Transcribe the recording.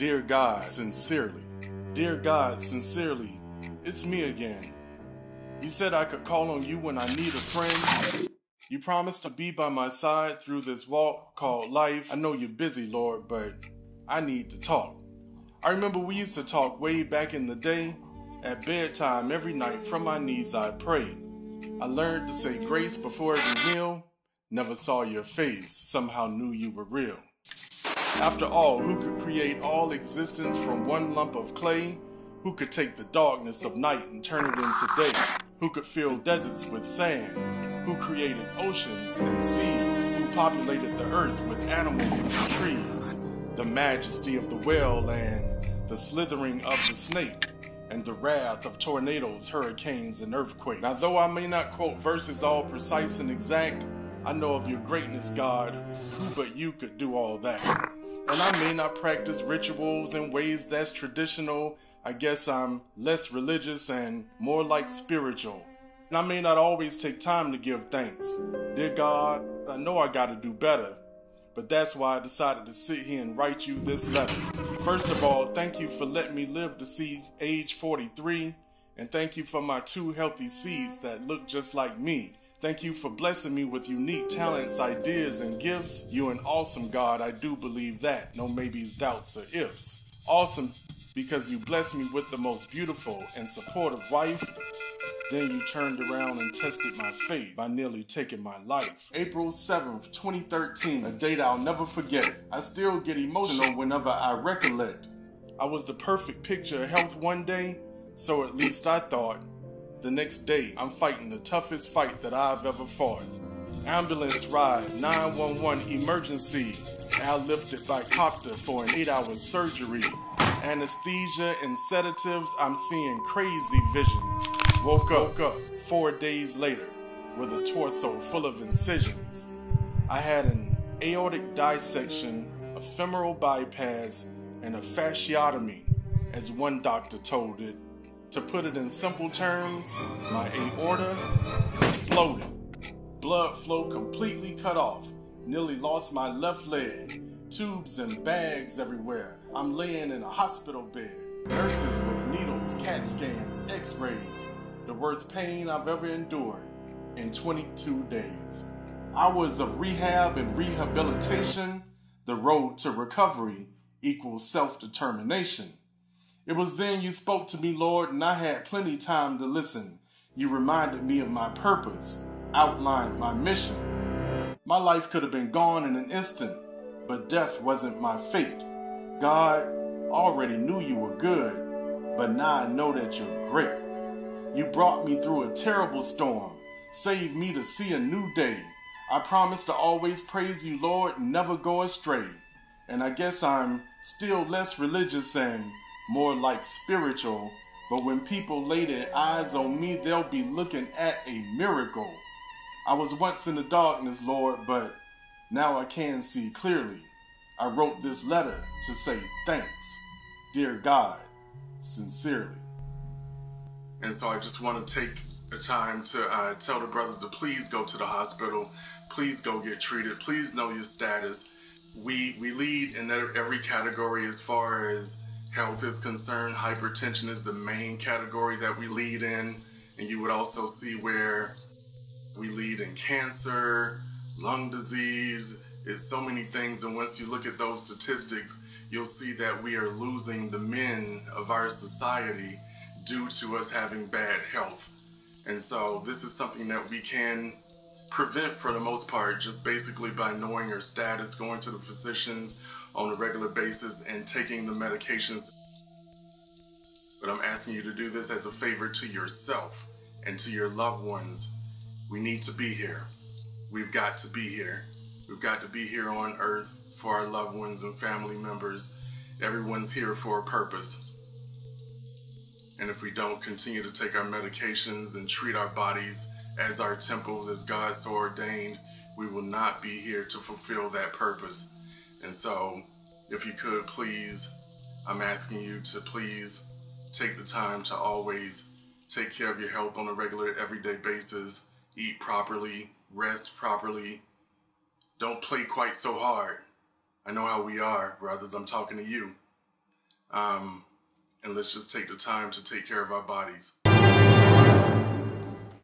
Dear God, sincerely. Dear God, sincerely, it's me again. You said I could call on you when I need a friend. You promised to be by my side through this walk called life. I know you're busy, Lord, but I need to talk. I remember we used to talk way back in the day. At bedtime every night from my knees I'd pray. I learned to say grace before every meal. Never saw your face, somehow knew you were real. After all, who could create all existence from one lump of clay? Who could take the darkness of night and turn it into day? Who could fill deserts with sand? Who created oceans and seas? Who populated the earth with animals and trees? The majesty of the whale and the slithering of the snake, and the wrath of tornadoes, hurricanes, and earthquakes. Now, though I may not quote verses all precise and exact, I know of your greatness, God. Who but you could do all that? And I may not practice rituals in ways that's traditional. I guess I'm less religious and more like spiritual. And I may not always take time to give thanks. Dear God, I know I gotta do better. But that's why I decided to sit here and write you this letter. First of all, thank you for letting me live to see age 43. And thank you for my 2 healthy seeds that look just like me. Thank you for blessing me with unique talents, ideas, and gifts. You're an awesome God, I do believe that. No maybes, doubts, or ifs. Awesome because you blessed me with the most beautiful and supportive wife. Then you turned around and tested my faith by nearly taking my life. April 7th, 2013, a date I'll never forget. I still get emotional whenever I recollect. I was the perfect picture of health one day, so at least I thought. The next day, I'm fighting the toughest fight that I've ever fought. Ambulance ride, 911 emergency, airlifted by copter for an 8-hour surgery. Anesthesia and sedatives, I'm seeing crazy visions. Woke up 4 days later with a torso full of incisions. I had an aortic dissection, a femoral bypass, and a fasciotomy, as one doctor told it. To put it in simple terms, my aorta exploded. Blood flow completely cut off. Nearly lost my left leg. Tubes and bags everywhere. I'm laying in a hospital bed. Nurses with needles, CAT scans, x-rays. The worst pain I've ever endured in 22 days. Hours of rehab and rehabilitation. The road to recovery equals self-determination. It was then you spoke to me, Lord, and I had plenty time to listen. You reminded me of my purpose, outlined my mission. My life could have been gone in an instant, but death wasn't my fate. God already knew you were good, but now I know that you're great. You brought me through a terrible storm, saved me to see a new day. I promise to always praise you, Lord, and never go astray. And I guess I'm still less religious and more like spiritual, but when people lay their eyes on me, they'll be looking at a miracle. I was once in the darkness, Lord, but now I can see clearly. I wrote this letter to say thanks. Dear God, sincerely. And so I just want to take the time to tell the brothers to please go to the hospital. Please go get treated. Please know your status. We lead in every category as far as health is concerned. Hypertension is the main category that we lead in. And you would also see where we lead in cancer, lung disease. It's so many things. And once you look at those statistics, you'll see that we are losing the men of our society due to us having bad health. And so this is something that we can prevent for the most part, just basically by knowing your status, going to the physicians on a regular basis and taking the medications. But I'm asking you to do this as a favor to yourself and to your loved ones. We need to be here. We've got to be here. We've got to be here on earth for our loved ones and family members. Everyone's here for a purpose. And if we don't continue to take our medications and treat our bodies as our temples, as God so ordained, we will not be here to fulfill that purpose. And so, if you could please, I'm asking you to please take the time to always take care of your health on a regular, everyday basis. Eat properly, rest properly. Don't play quite so hard. I know how we are, brothers. I'm talking to you. And let's just take the time to take care of our bodies.